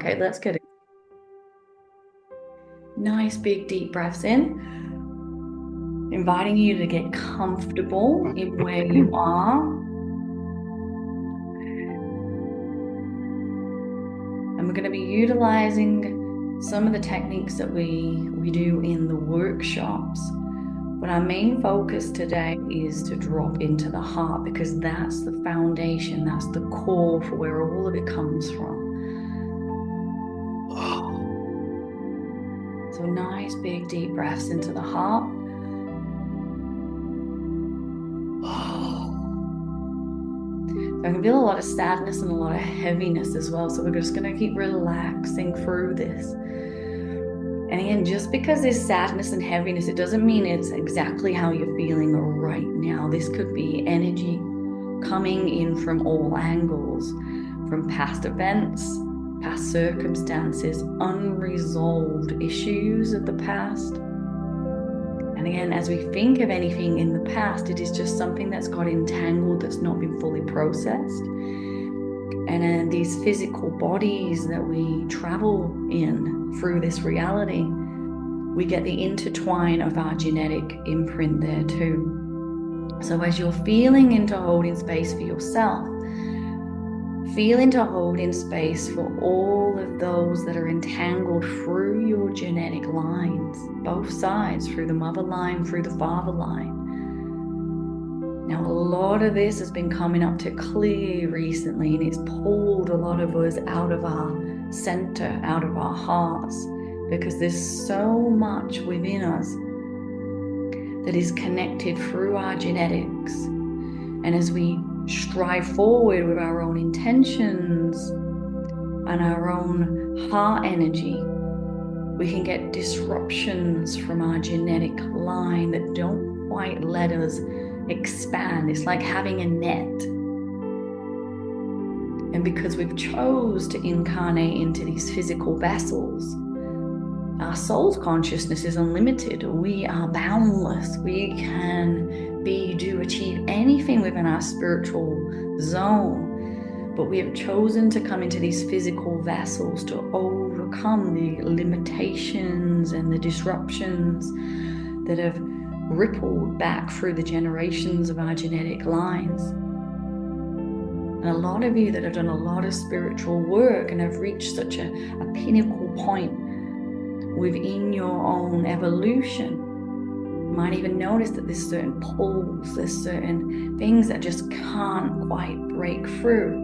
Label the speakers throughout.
Speaker 1: Okay, let's get it. Nice big deep breaths in. Inviting you to get comfortable in where you are. And we're going to be utilizing some of the techniques that we do in the workshops. But our main focus today is to drop into the heart, because that's the foundation, that's the core for where all of it comes from. So nice big deep breaths into the heart. So I can feel a lot of sadness and a lot of heaviness as well. So we're just going to keep relaxing through this. And again, just because there's sadness and heaviness, it doesn't mean it's exactly how you're feeling right now. This could be energy coming in from all angles, from past events, past circumstances, unresolved issues of the past. And again, as we think of anything in the past, it is just something that's got entangled, that's not been fully processed. And these physical bodies that we travel in through this reality, we get the intertwine of our genetic imprint there too. So as you're feeling into holding space for yourself, feel into holding space for all of those that are entangled through your genetic lines, both sides, through the mother line, through the father line. Now, a lot of this has been coming up to clear recently, and it's pulled a lot of us out of our center, out of our hearts, because there's so much within us that is connected through our genetics. And as we strive forward with our own intentions and our own heart energy, we can get disruptions from our genetic line that don't quite let us expand. It's like having a net. And because we've chose to incarnate into these physical vessels, our soul's consciousness is unlimited. We are boundless. We can be, do, achieve anything within our spiritual zone. But we have chosen to come into these physical vessels to overcome the limitations and the disruptions that have rippled back through the generations of our genetic lines. And a lot of you that have done a lot of spiritual work and have reached such a pinnacle point within your own evolution, you might even notice that there's certain pulls, there's certain things that just can't quite break through.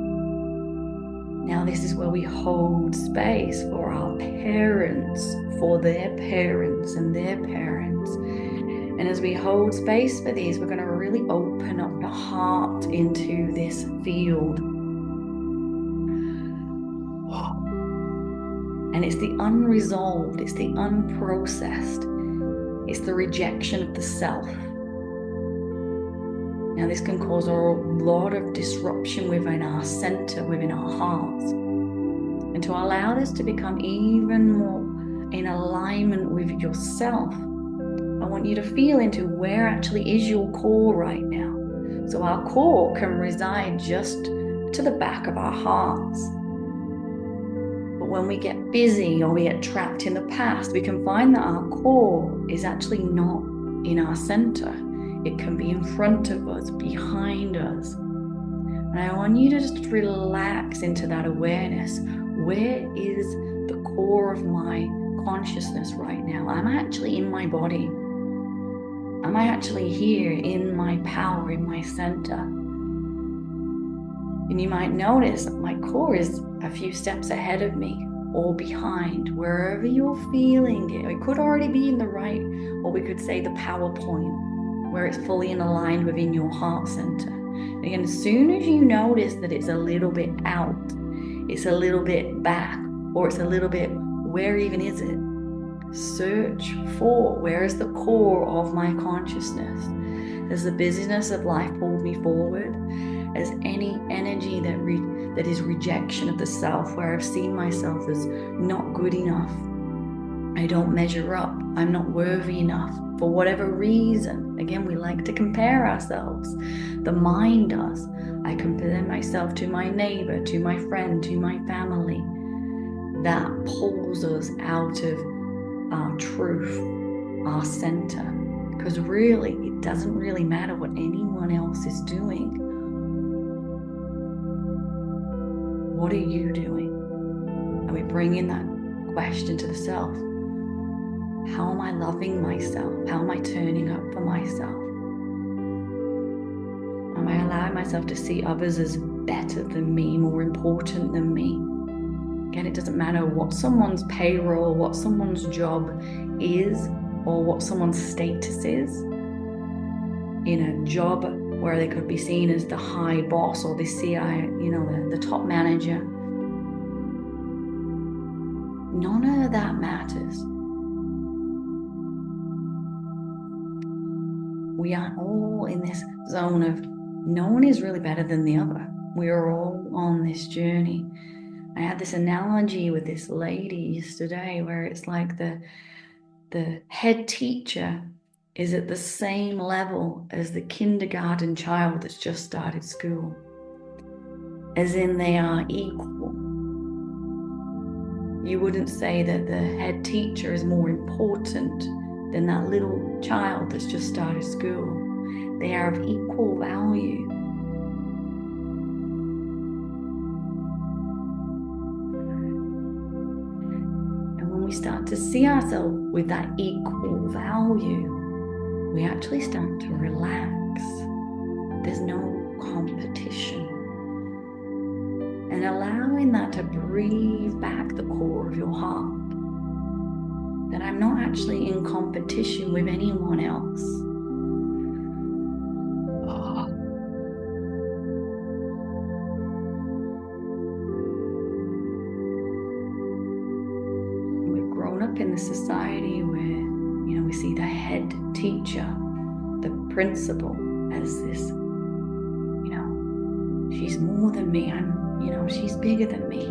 Speaker 1: Now, this is where we hold space for our parents, for their parents and their parents. And as we hold space for these, we're going to really open up the heart into this field. And it's the unresolved, it's the unprocessed, it's the rejection of the self. Now, this can cause a lot of disruption within our center, within our hearts. And to allow this to become even more in alignment with yourself, I want you to feel into where actually is your core right now. So our core can reside just to the back of our hearts. But when we get busy or we get trapped in the past, we can find that our core is actually not in our center. It can be in front of us, behind us. And I want you to just relax into that awareness. Where is the core of my consciousness right now? Am I actually in my body? Am I actually here in my power, in my center? And you might notice that my core is a few steps ahead of me or behind, wherever you're feeling it. It could already be in the right, or we could say the power point, where it's fully aligned within your heart center. Again, as soon as you notice that it's a little bit out, it's a little bit back, or it's a little bit, where even is it? Search for, where is the core of my consciousness? Has the busyness of life pulled me forward? Has any energy that is rejection of the self, where I've seen myself as not good enough, I don't measure up, I'm not worthy enough, for whatever reason? Again, we like to compare ourselves. The mind does. I compare myself to my neighbor, to my friend, to my family. that pulls us out of our truth, our center. Because really, it doesn't really matter what anyone else is doing. What are you doing? And we bring in that question to the self. How am I loving myself? How am I turning up for myself? Am I allowing myself to see others as better than me, more important than me? Again, it doesn't matter what someone's payroll, what someone's job is, or what someone's status is. In a job where they could be seen as the high boss or the CI, the top manager. None of that matters. We are all in this zone of no one is really better than the other. We are all on this journey. I had this analogy with this lady yesterday where it's like the head teacher is at the same level as the kindergarten child that's just started school. As in they are equal. You wouldn't say that the head teacher is more important than that little child that's just started school. They are of equal value. And when we start to see ourselves with that equal value, we actually start to relax. There's no competition. And allowing that to breathe back the core of your heart. That I'm not actually in competition with anyone else. We've grown up in the society where, we see the head teacher, the principal as this, she's more than me. She's bigger than me.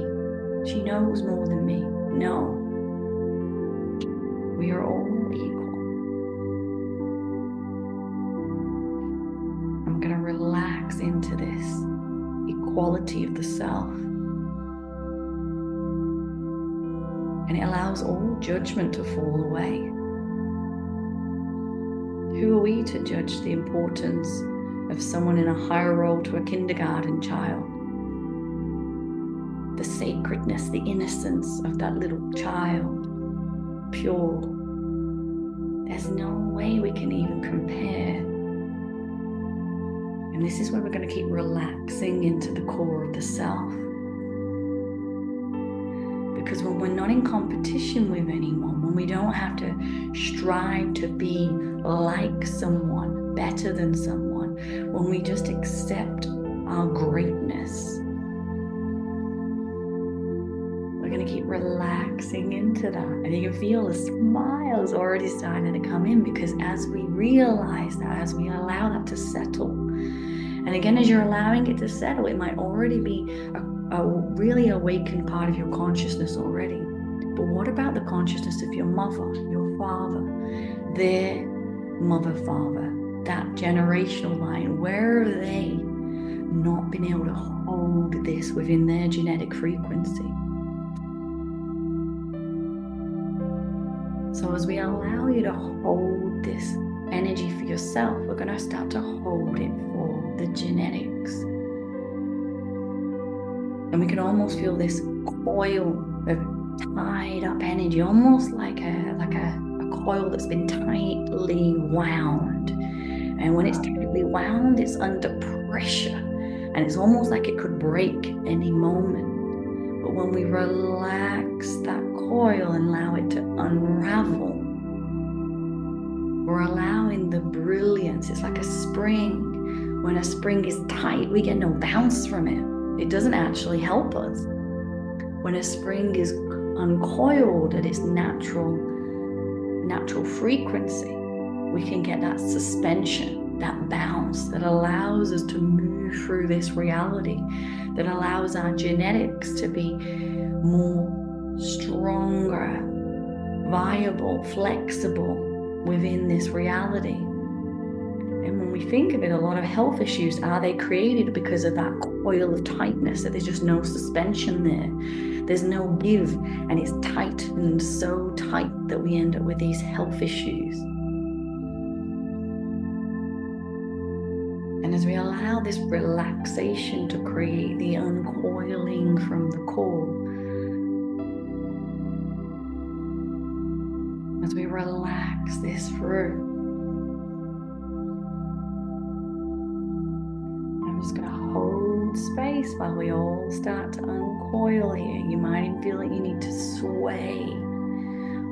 Speaker 1: She knows more than me. No. We are all equal. I'm going to relax into this equality of the self. And it allows all judgment to fall away. Who are we to judge the importance of someone in a higher role to a kindergarten child? The sacredness, the innocence of that little child. Pure. There's no way we can even compare. And this is where we're going to keep relaxing into the core of the self. Because when we're not in competition with anyone, when we don't have to strive to be like someone, better than someone, when we just accept our greatness, we're going to keep relaxing into that. And you can feel the smiles already starting to come in, because as we realize that, as we allow that to settle, and again, as you're allowing it to settle, it might already be a really awakened part of your consciousness already. But what about the consciousness of your mother, your father, their mother, father, that generational line? Where have they not been able to hold this within their genetic frequency? So as we allow you to hold this energy for yourself, we're going to start to hold it for the genetics. And we can almost feel this coil of tied up energy, almost like a coil that's been tightly wound. And when it's tightly wound, it's under pressure. And it's almost like it could break any moment. But when we relax that coil and allow it to unravel, we're allowing the brilliance. It's like a spring. When a spring is tight, we get no bounce from it. It doesn't actually help us. When a spring is uncoiled at its natural frequency, we can get that suspension, that bounce that allows us to move through this reality, that allows our genetics to be more stronger, viable, flexible within this reality. And when we think of it, a lot of health issues, are they created because of that coil of tightness, that there's just no suspension there? There's no give, and it's tight and so tight that we end up with these health issues. And as we allow this relaxation to create the uncoiling from the core, as we relax this through, I'm just going to hold space while we all start to uncoil here. You might even feel like you need to sway.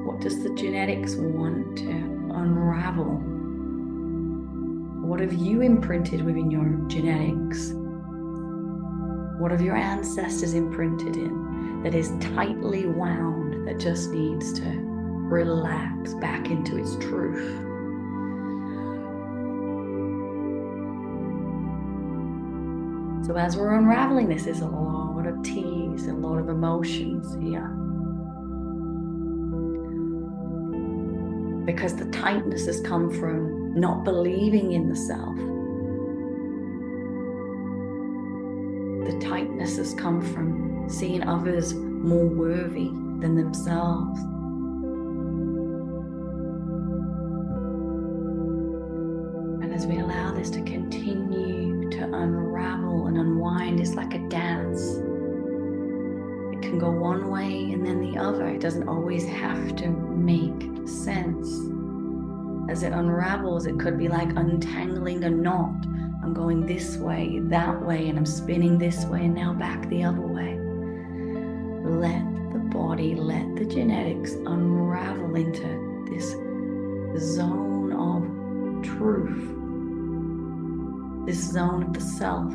Speaker 1: What does the genetics want to unravel? What have you imprinted within your genetics? What have your ancestors imprinted in that is tightly wound, that just needs to relax back into its truth? So as we're unraveling this, there's a lot of tears, a lot of emotions here. Because the tightness has come from not believing in the self. The tightness has come from seeing others more worthy than themselves. And as we allow this to continue to unravel and unwind, it's like a dance. It can go one way and then the other. It doesn't always have to make sense. As it unravels, it could be like untangling a knot. I'm going this way, that way, and I'm spinning this way and now back the other way. Let the body, let the genetics unravel into this zone of truth, this zone of the self.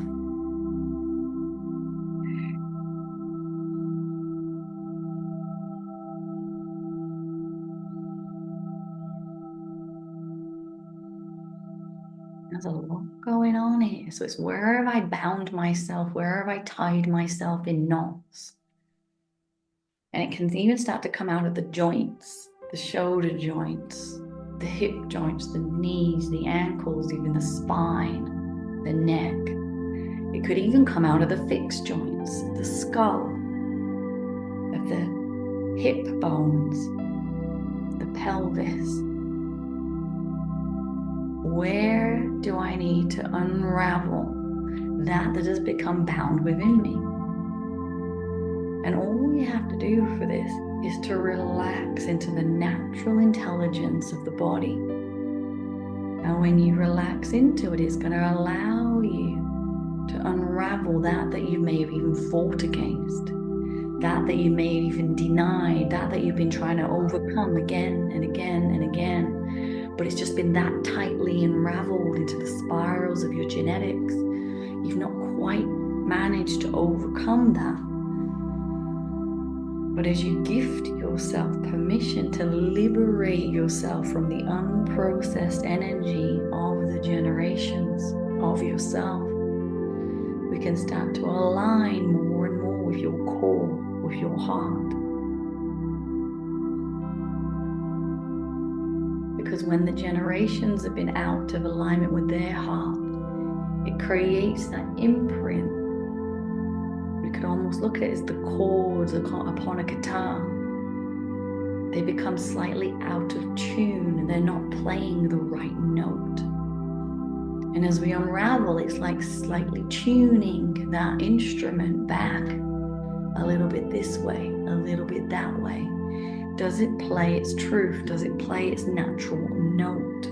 Speaker 1: There's a lot going on here. So it's, where have I bound myself? Where have I tied myself in knots? And it can even start to come out of the joints, the shoulder joints, the hip joints, the knees, the ankles, even the spine, the neck. It could even come out of the fixed joints, the skull, of the hip bones, the pelvis. Where do I need to unravel that has become bound within me? And all you have to do for this is to relax into the natural intelligence of the body. And when you relax into it, it's going to allow you to unravel that you may have even fought against, that you may have even denied, that you've been trying to overcome again and again and again. But it's just been that tightly unraveled into the spirals of your genetics. You've not quite managed to overcome that. But as you gift yourself permission to liberate yourself from the unprocessed energy of the generations of yourself, we can start to align more and more with your core, with your heart. Because when the generations have been out of alignment with their heart, it creates that imprint. We could almost look at it as the chords upon a guitar. They become slightly out of tune and they're not playing the right note. And as we unravel, it's like slightly tuning that instrument back a little bit this way, a little bit that way. Does it play its truth? Does it play its natural note?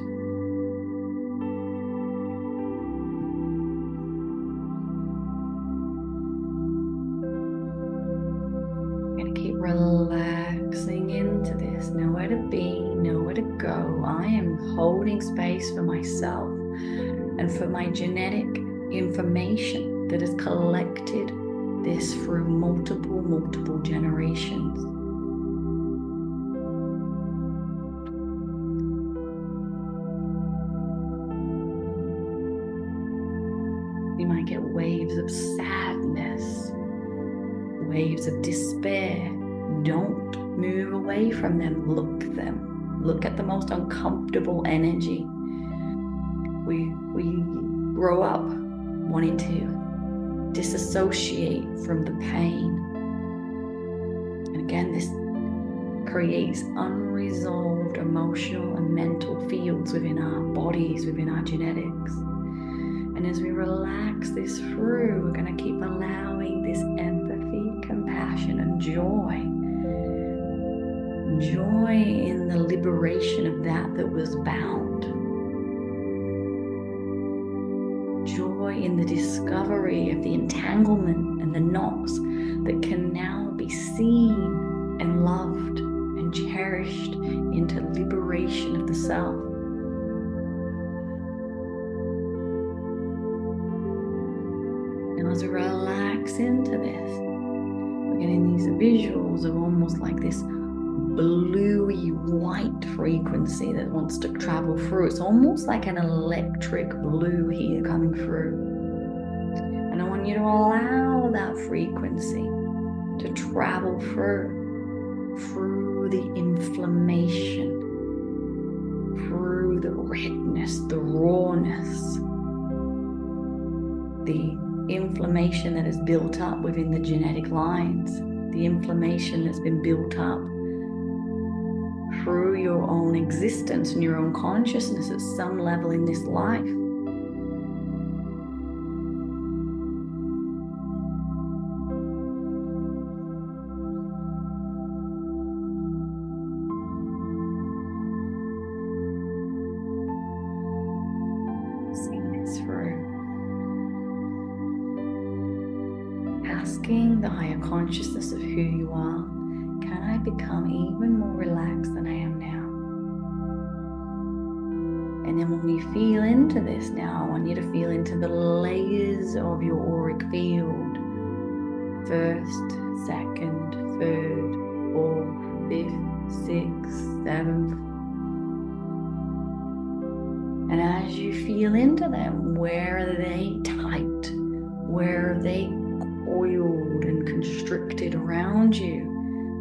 Speaker 1: I'm going to keep relaxing into this. Nowhere to be, nowhere to go. I am holding space for myself and for my genetic information that has collected this through multiple generations. You might get waves of sadness, waves of despair. Don't move away from them. Look them. Look at the most uncomfortable energy. We grow up wanting to disassociate from the pain. And again, this creates unresolved emotional and mental fields within our bodies, within our genetics. And as we relax this through, we're going to keep allowing this empathy, compassion, and joy. Joy in the liberation of that was bound. Joy in the discovery of the entanglement and the knots that can now be seen and loved and cherished into liberation of the self. Now as we relax into this, we're getting these visuals of almost like this bluey white frequency that wants to travel through. It's almost like an electric blue here coming through. And I want you to allow that frequency to travel through the inflammation, through the redness, the rawness, the inflammation that is built up within the genetic lines, the inflammation that's been built up through your own existence and your own consciousness at some level in this life. Seeing this through. Asking the higher consciousness of who you are, can I become even more relaxed than I am now? And then when we feel into this now, I want you to feel into the layers of your auric field. First, second, third, fourth, fifth, sixth, seventh. And as you feel into them, where are they tight? Where are they coiled and constricted around you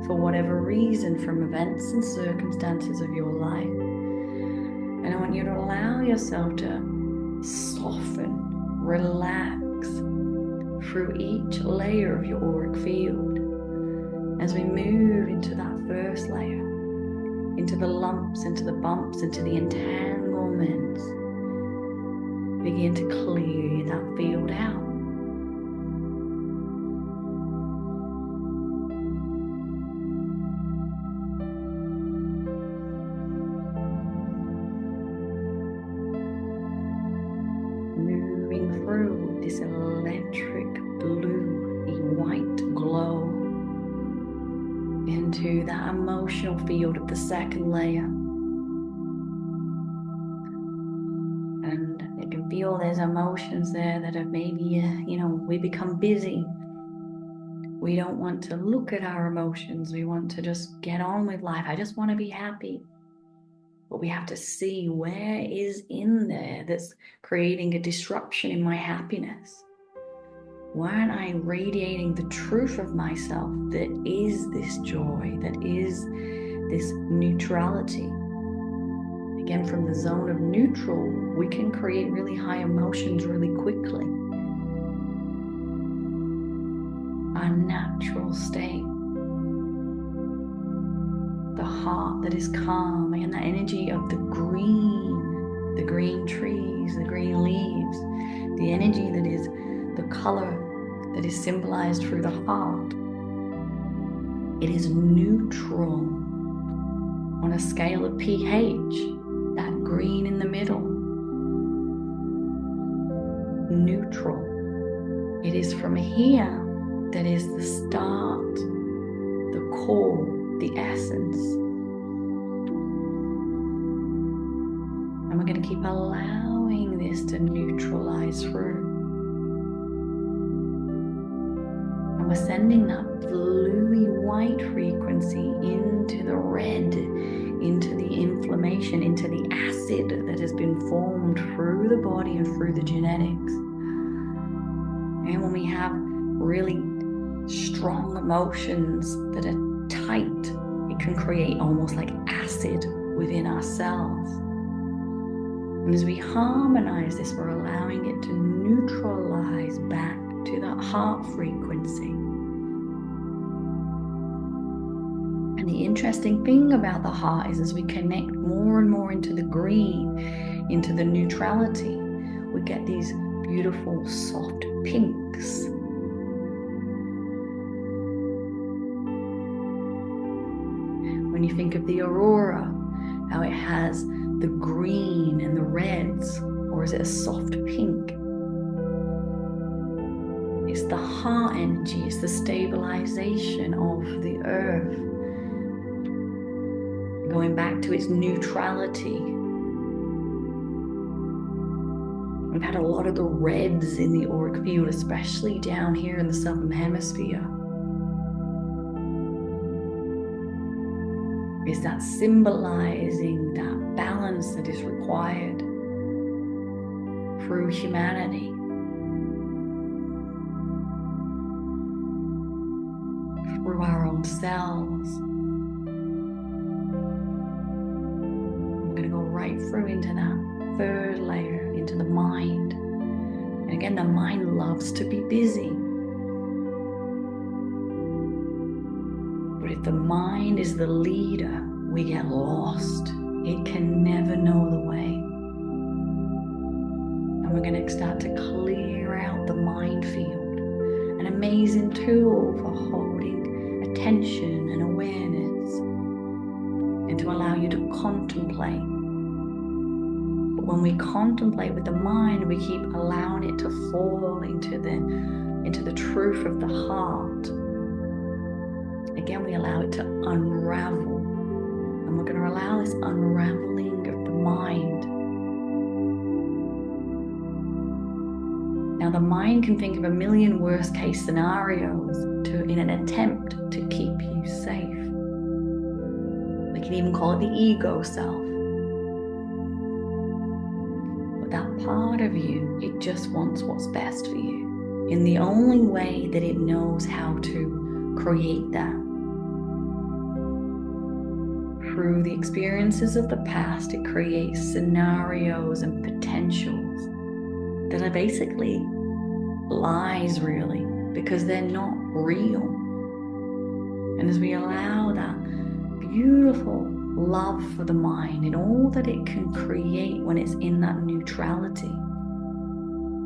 Speaker 1: for whatever reason from events and circumstances of your life? And I want you to allow yourself to soften, relax through each layer of your auric field. As we move into that first layer, into the lumps, into the bumps, into the entanglements, begin to clear that field out. Moving through this electric blue, white glow into that emotional field of the second layer. And you can feel there's emotions there that have maybe, we become busy. We don't want to look at our emotions. We want to just get on with life. I just want to be happy. But we have to see where is in there that's creating a disruption in my happiness. Why aren't I radiating the truth of myself that is this joy, that is this neutrality? Again, from the zone of neutral, we can create really high emotions really quickly. Our natural state. The heart that is calm, and that energy of the green trees, the green leaves, the energy that is the color that is symbolized through the heart. It is neutral on a scale of pH, that green in the middle. Neutral. It is from here that is the start, the core, the essence. And we're going to keep allowing this to neutralize through. And we're sending that bluey white frequency into the red, into the inflammation, into the acid that has been formed through the body and through the genetics. And when we have really strong emotions that are tight, it can create almost like acid within ourselves. And as we harmonize this, we're allowing it to neutralize back to that heart frequency. And the interesting thing about the heart is as we connect more and more into the green, into the neutrality, we get these beautiful soft pinks. When you think of the aurora, how it has the green and the reds, or is it a soft pink? It's the heart energy, it's the stabilization of the earth, going back to its neutrality. We've had a lot of the reds in the auric field, especially down here in the southern hemisphere. Is that symbolizing that balance that is required through humanity, through our own selves. I'm going to go right through into that third layer, into the mind. And again, the mind loves to be busy. But if the mind is the leader, we get lost. It can never know the way. And we're going to start to clear out the mind field. An amazing tool for holding attention and awareness, and to allow you to contemplate. But when we contemplate with the mind, we keep allowing it to fall into the truth of the heart. Again, we allow it to unravel, and we're going to allow this unraveling of the mind. Now, the mind can think of a million worst case scenarios in an attempt to keep you safe. We can even call it the ego self. But that part of you, it just wants what's best for you in the only way that it knows how to create that. Through the experiences of the past, it creates scenarios and potentials that are basically lies, really, because they're not real. And as we allow that beautiful love for the mind and all that it can create when it's in that neutrality,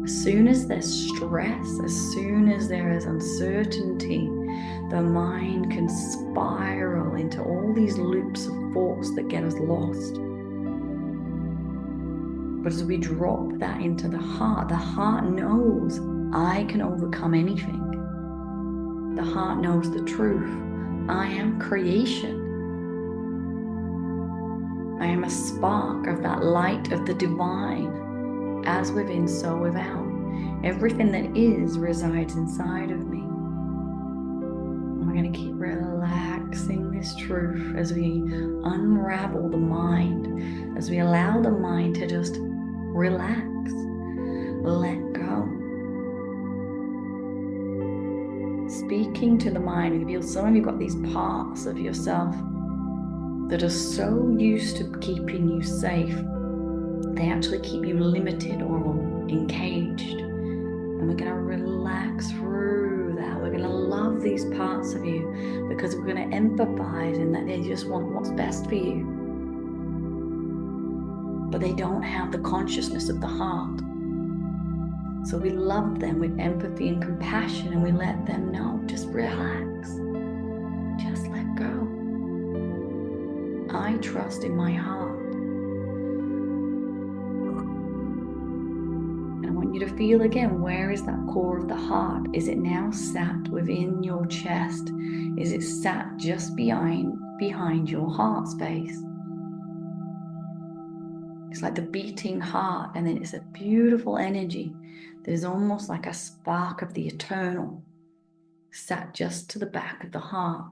Speaker 1: as soon as there's stress, as soon as there is uncertainty, the mind can spiral into all these loops of thoughts that get us lost. But as we drop that into the heart knows I can overcome anything. The heart knows the truth. I am creation. I am a spark of that light of the divine. As within, so without. Everything that is resides inside of me. And we're going to keep relaxing this truth as we unravel the mind, as we allow the mind to just relax, let go. Speaking to the mind, you feel some of you got these parts of yourself that are so used to keeping you safe, they actually keep you limited or encaged. And we're going to relax through that. We're going to love these parts of you because we're going to empathize in that they just want what's best for you. But they don't have the consciousness of the heart. So we love them with empathy and compassion, and we let them know, just relax. Just let go. I trust in my heart. You to feel again, where is that core of the heart? Is it now sat within your chest? Is it sat just behind your heart space? It's like the beating heart, and then it's a beautiful energy that is almost like a spark of the eternal, sat just to the back of the heart.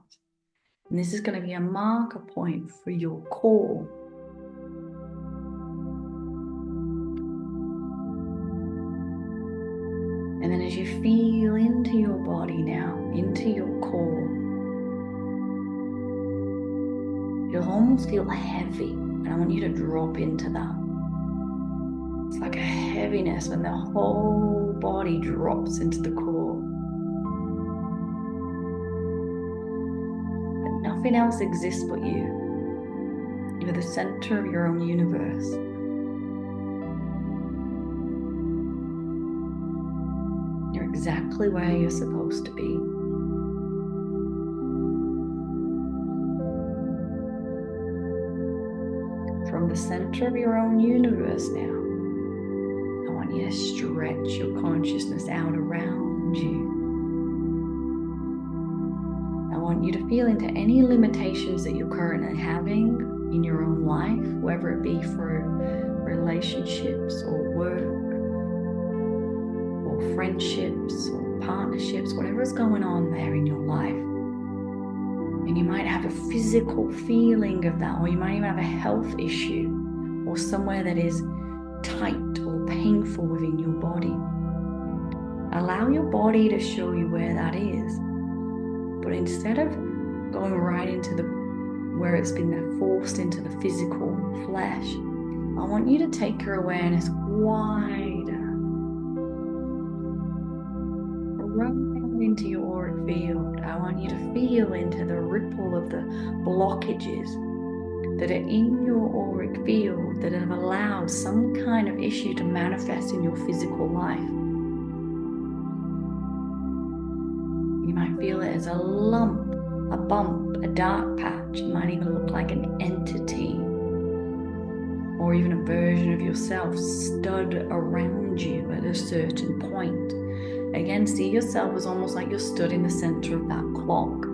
Speaker 1: And this is going to be a marker point for your core. And then as you feel into your body now, into your core, you'll almost feel heavy. And I want you to drop into that. It's like a heaviness when the whole body drops into the core. But nothing else exists but you. You're the center of your own universe. You're exactly where you're supposed to be. From the center of your own universe now, I want you to stretch your consciousness out around you. I want you to feel into any limitations that you're currently having in your own life, whether it be through relationships or work or friendships or partnerships, whatever is going on there in your life. And you might have a physical feeling of that, or you might even have a health issue or somewhere that is tight or painful within your body. Allow your body to show you where that is. But instead of going right into where it's been forced into the physical flesh, I want you to take your awareness wider, right into your auric field. I want you to feel into the ripple of the blockages that are in your auric field that have allowed some kind of issue to manifest in your physical life. You might feel it as a lump, a bump, a dark patch. It might even look like an entity or even a version of yourself stood around you at a certain point. Again, see yourself as almost like you're stood in the center of that clock.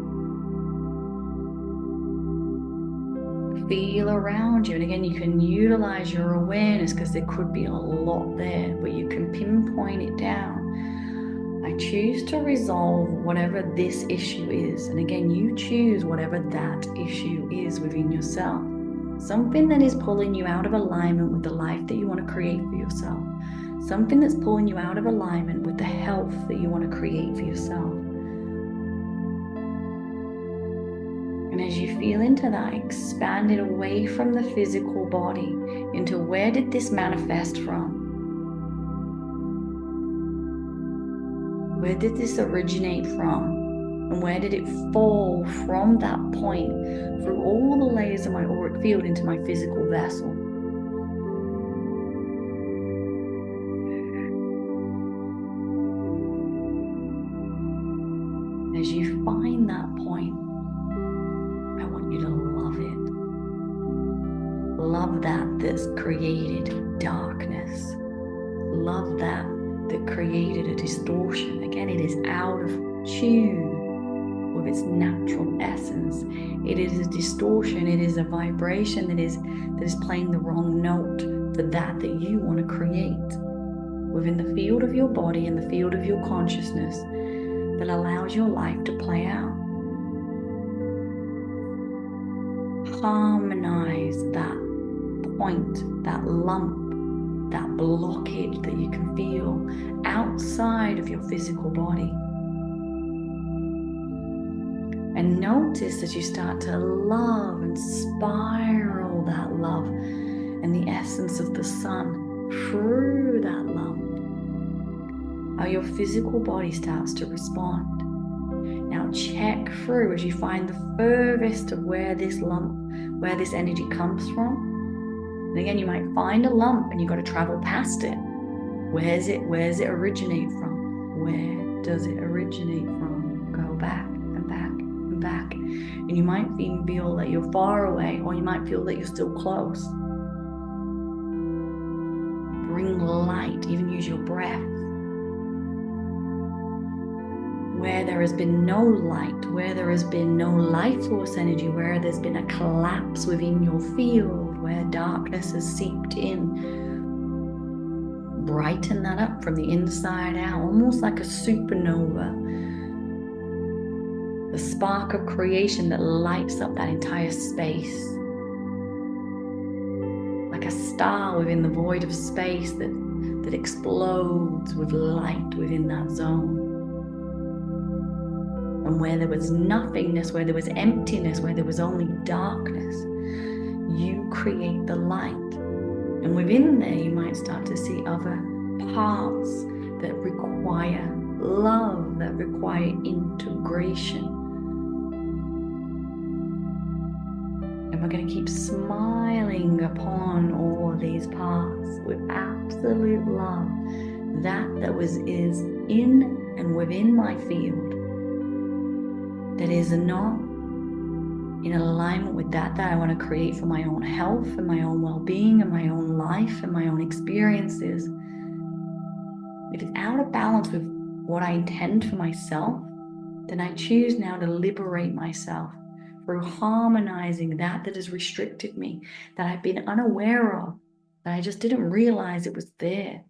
Speaker 1: Feel around you, and again, you can utilize your awareness because there could be a lot there, but you can pinpoint it down. I choose to resolve whatever this issue is, and again, you choose whatever that issue is within yourself. Something that is pulling you out of alignment with the life that you want to create for yourself. Something that's pulling you out of alignment with the health that you want to create for yourself. And as you feel into that, expand it away from the physical body into where did this manifest from? Where did this originate from? And where did it fall from that point through all the layers of my auric field into my physical vessel? As you find that point, I want you to love it. Love that's created darkness. Love that created a distortion. Again, it is out of tune with its natural essence. It is a distortion. It is a vibration that is playing the wrong note for that you want to create within the field of your body and the field of your consciousness that allows your life to play out. Harmonize that point, that lump, that blockage that you can feel outside of your physical body. And notice as you start to love and spiral that love and the essence of the sun through that lump, how your physical body starts to respond. Now check through as you find the furthest of where this lump, where this energy comes from. And again, you might find a lump and you've got to travel past it. Where's it originate from? Where does it originate from? Go back and back and back. And you might even feel that you're far away, or you might feel that you're still close. Bring light, even use your breath. Where there has been no light, where there has been no life force energy, where there's been a collapse within your field, where darkness has seeped in, brighten that up from the inside out, almost like a supernova. The spark of creation that lights up that entire space. Like a star within the void of space that explodes with light within that zone. And where there was nothingness, where there was emptiness, where there was only darkness, you create the light. And within there, you might start to see other paths that require love, that require integration. And we're going to keep smiling upon all of these paths with absolute love. That was is in and within my field, that is not in alignment with that I want to create for my own health and my own well-being and my own life and my own experiences. If it's out of balance with what I intend for myself, then I choose now to liberate myself through harmonizing that has restricted me, that I've been unaware of, that I just didn't realize it was there.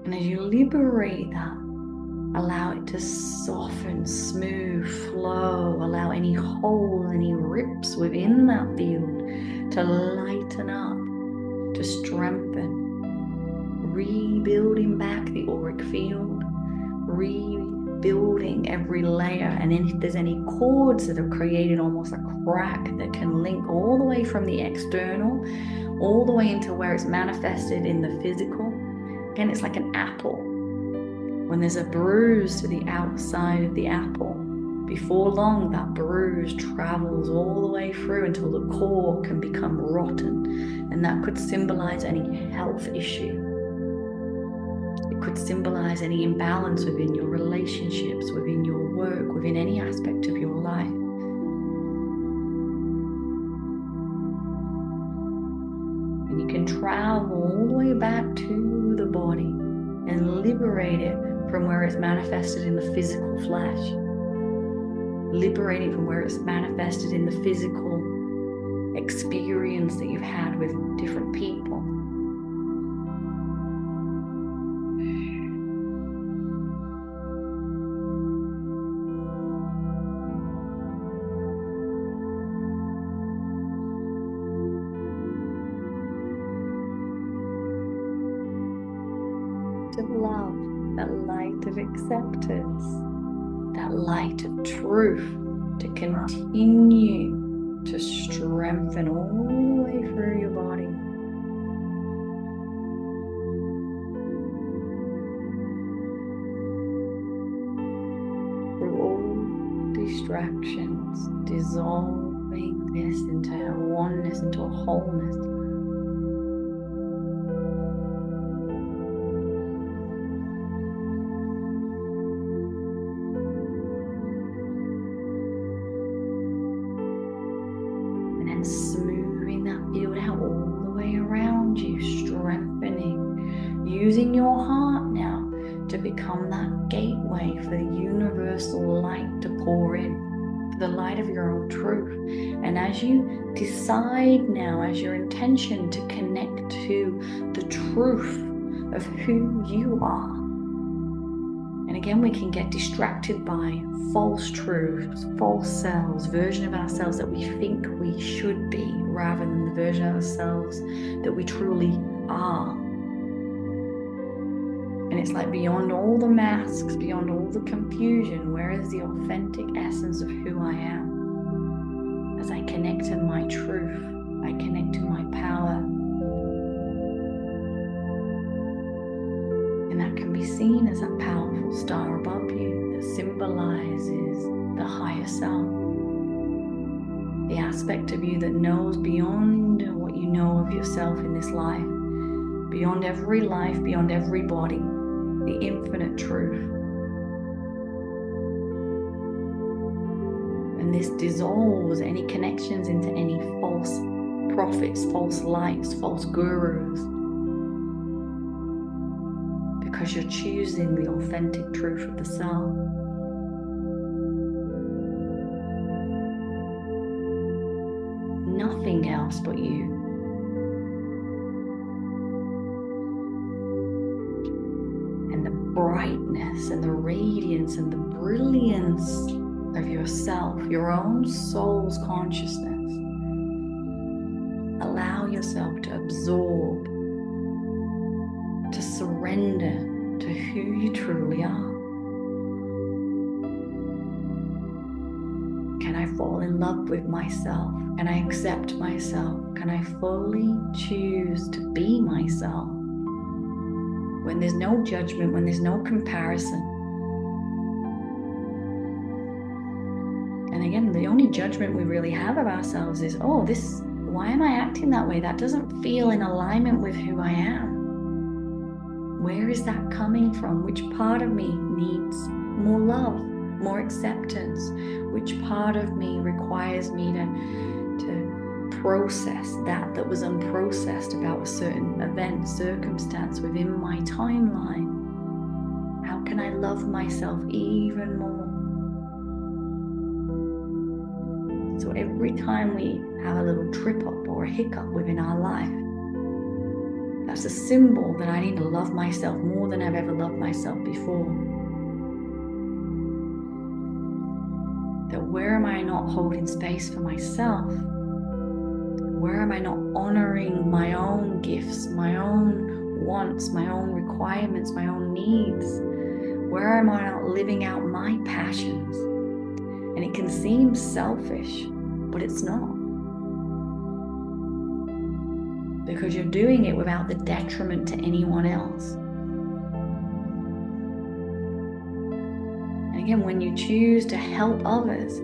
Speaker 1: And as you liberate that, allow it to soften, smooth, flow. Allow any holes, any rips within that field to lighten up, to strengthen, rebuilding back the auric field, rebuilding every layer. And then if there's any cords that have created almost a crack that can link all the way from the external, all the way into where it's manifested in the physical. Again, it's like an apple. When there's a bruise to the outside of the apple, before long that bruise travels all the way through until the core can become rotten, and that could symbolize any health issue. It could symbolize any imbalance within your relationships, within your work, within any aspect of your life. And you can travel all the way back to the body and liberate it from where it's manifested in the physical flesh. Liberate it from where it's manifested in the physical experience that you've had with different people. Of love, that light of acceptance, that light of truth to continue to strengthen all the way through your body. Through all distractions, dissolving this into a oneness, into a wholeness. Smoothing that field out all the way around you, strengthening, using your heart now to become that gateway for the universal light to pour in, for the light of your own truth. And as you decide now, as your intention to connect to the truth of who you are. And again, we can get distracted by false truths, false selves, version of ourselves that we think we should be, rather than the version of ourselves that we truly are. And it's like beyond all the masks, beyond all the confusion, where is the authentic essence of who I am? As I connect to my truth, I connect to my power. And that can be seen as a powerful star above you that symbolizes the higher self. The aspect of you that knows beyond what you know of yourself in this life, beyond every life, beyond every body, the infinite truth. And this dissolves any connections into any false prophets, false lights, false gurus. Because you're choosing the authentic truth of the self. Nothing else but you. And the brightness and the radiance and the brilliance of yourself, your own soul's consciousness. Allow yourself to absorb, to surrender to who you truly are. Can I fall in love with myself? Can I accept myself? Can I fully choose to be myself? When there's no judgment, when there's no comparison. And again, the only judgment we really have of ourselves is, oh, why am I acting that way? That doesn't feel in alignment with who I am. Where is that coming from? Which part of me needs more love, more acceptance? Which part of me requires me to process that was unprocessed about a certain event, circumstance within my timeline? How can I love myself even more? So every time we have a little trip up or a hiccup within our life, that's a symbol that I need to love myself more than I've ever loved myself before. That where am I not holding space for myself? Where am I not honoring my own gifts, my own wants, my own requirements, my own needs? Where am I not living out my passions? And it can seem selfish, but it's not. Because you're doing it without the detriment to anyone else. And again, when you choose to help others,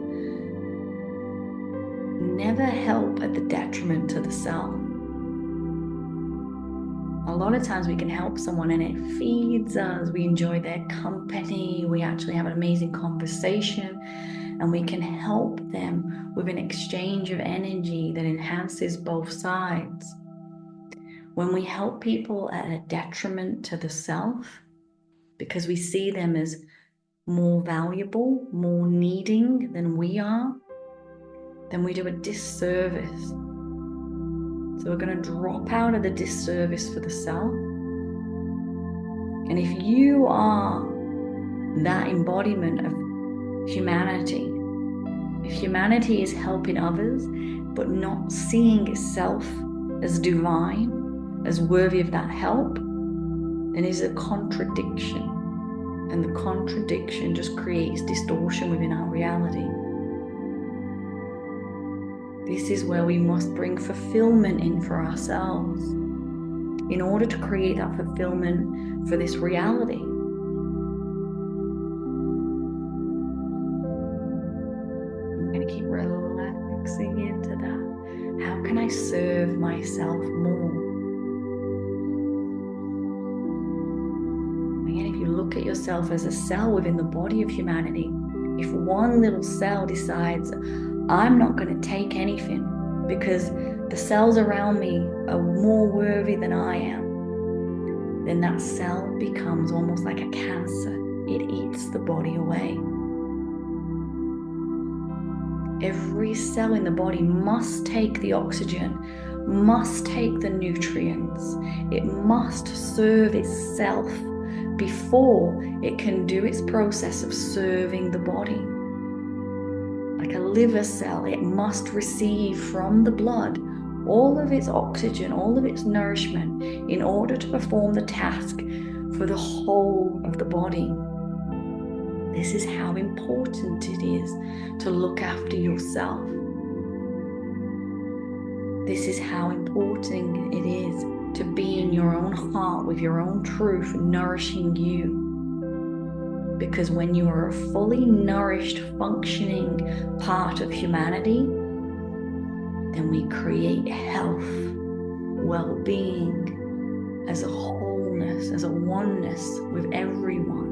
Speaker 1: never help at the detriment to the self. A lot of times we can help someone and it feeds us. We enjoy their company. We actually have an amazing conversation. And we can help them with an exchange of energy that enhances both sides. When we help people at a detriment to the self, because we see them as more valuable, more needing than we are, then we do a disservice. So we're going to drop out of the disservice for the self. And if you are that embodiment of humanity, if humanity is helping others, but not seeing itself as divine, as worthy of that help, then is a contradiction. And the contradiction just creates distortion within our reality. This is where we must bring fulfillment in for ourselves in order to create that fulfillment for this reality. I'm going to keep relaxing into that. How can I serve myself more? Again, if you look at yourself as a cell within the body of humanity, if one little cell decides, I'm not going to take anything because the cells around me are more worthy than I am, then that cell becomes almost like a cancer. It eats the body away. Every cell in the body must take the oxygen, must take the nutrients. It must serve itself before it can do its process of serving the body. Like a liver cell, it must receive from the blood all of its oxygen, all of its nourishment in order to perform the task for the whole of the body. This is how important it is to look after yourself. This is how important it is to be in your own heart with your own truth nourishing you. Because when you are a fully nourished, functioning part of humanity, then we create health, well-being as a wholeness, as a oneness with everyone.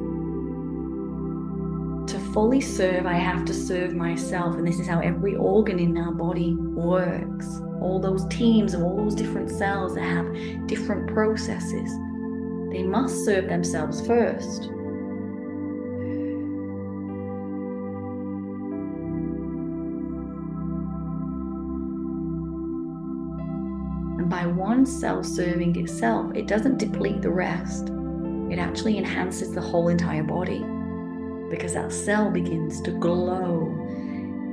Speaker 1: To fully serve, I have to serve myself. And this is how every organ in our body works. All those teams of all those different cells that have different processes, they must serve themselves first. And by one cell serving itself, it doesn't deplete the rest. It actually enhances the whole entire body, because that cell begins to glow.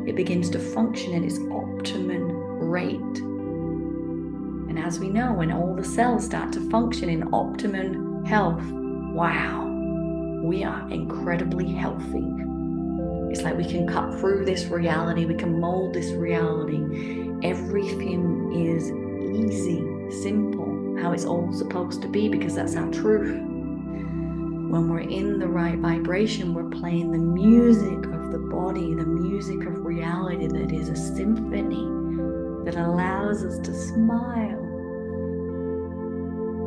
Speaker 1: It begins to function at its optimum rate. And as we know, when all the cells start to function in optimum health, wow, we are incredibly healthy. It's like we can cut through this reality, we can mold this reality. Everything is easy, simple, how it's all supposed to be, because that's our truth. When we're in the right vibration, we're playing the music of the body, the music of reality that is a symphony that allows us to smile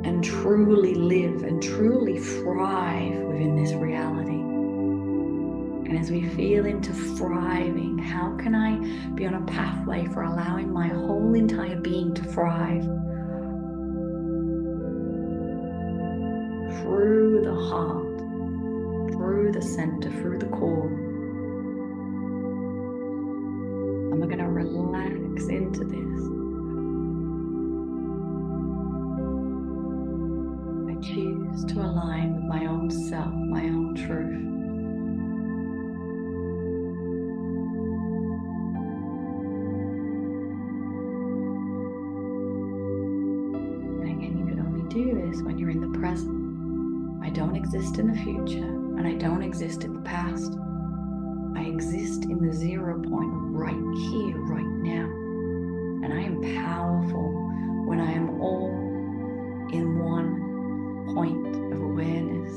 Speaker 1: and truly live and truly thrive within this reality. And as we feel into thriving, how can I be on a pathway for allowing my whole entire being to thrive? Through the heart, through the center, through the core. And we're going to relax into this. I choose to align with my own self, my own truth. Do this when you're in the present. I don't exist in the future, and I don't exist in the past. I exist in the 0 point right here, right now. And I am powerful when I am all in one point of awareness.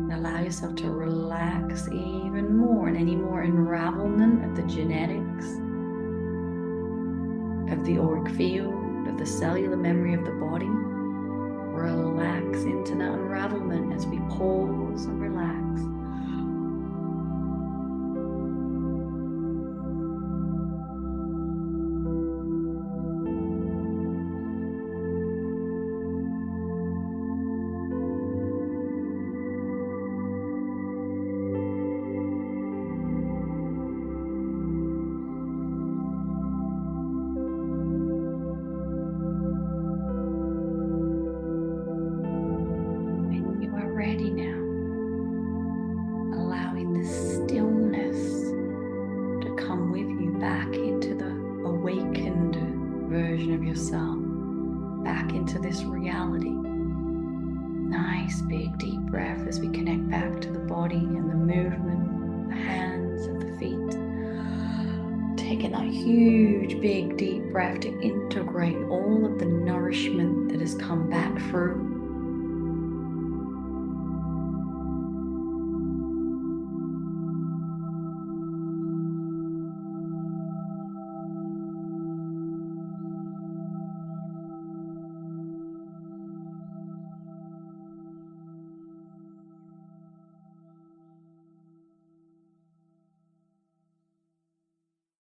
Speaker 1: And allow yourself to relax even more, and any more unravelment of the genetics, of the auric field, of the cellular memory of the body. Relax into that unravelment as we pause and relax. Ready now, allowing the stillness to come with you back into the awakened version of yourself, back into this reality. Nice big deep breath as we connect back to the body and the movement, the hands and the feet. Taking that huge big deep breath to integrate all of the nourishment that has come back through